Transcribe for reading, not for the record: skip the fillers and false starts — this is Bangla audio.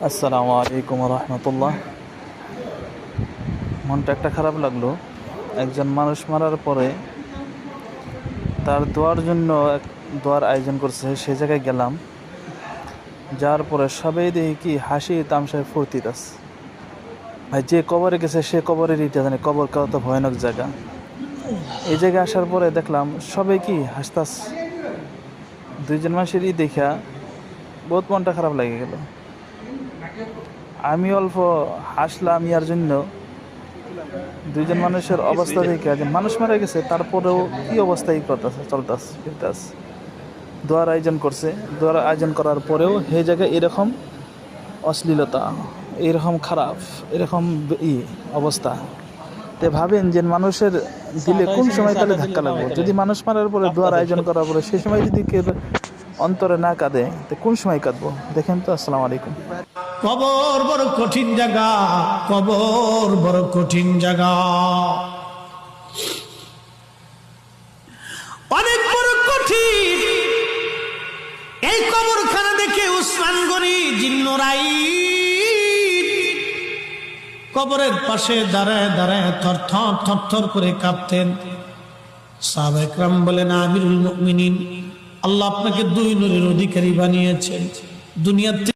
আসসালামু আলাইকুম রহমতুল্লাহ। মনটা একটা খারাপ লাগলো। একজন মানুষ মারার পরে তার দোয়ার জন্য দোয়ার আয়োজন করছে, সে জায়গায় গেলাম। যাওয়ার পরে সবাই দেখি কি হাসি তামসায় ফুর্তিত আছে। ভাই যে কবরে গেছে সে কবরের ইটা জানে, কবর কত ভয়ানক জায়গা। এই জায়গায় আসার পরে দেখলাম সবাই কি হাসতাস। দুইজন মানুষের দেখা বহুত মনটা খারাপ লেগে গেল। আমি অল্প হাসলাম ইয়ার জন্য, দুইজন মানুষের অবস্থা দেখে যে মানুষ মারা গেছে তারপরেও কি অবস্থায় করতেছে, চলতেছে, ফিরতেছে। দোয়ার আয়োজন করছে, দোয়ার আয়োজন করার পরেও সেই জায়গায় এরকম অশ্লীলতা, এরকম খারাপ, এরকম অবস্থা। তে ভাবেন যে মানুষের দিলে কোন সময় তাহলে ধাক্কা লাগবে। যদি মানুষ মারার পরে দোয়ার আয়োজন করার পরে সেই সময় যদি কেউ অন্তরে না কাঁদে, তো কোন সময় কাঁদবো? দেখেন তো। আসসালামু আলাইকুম। কবর বড় কঠিন জায়গা, কবর বড় কঠিন জায়গা, অনেক বড় কঠিন। এই কবরখানা দেখে উসমান গনি জিন্নরাই কবরের পাশে দাঁড়ায় দাঁড়ায় থরথর থরথর করে কাঁপতেন। সাহাবা একরাম বলেন, আমিরুল মুমিনিন, আল্লাহ আপনাকে দুই নূরের অধিকারী বানিয়েছেন। দুনিয়াতে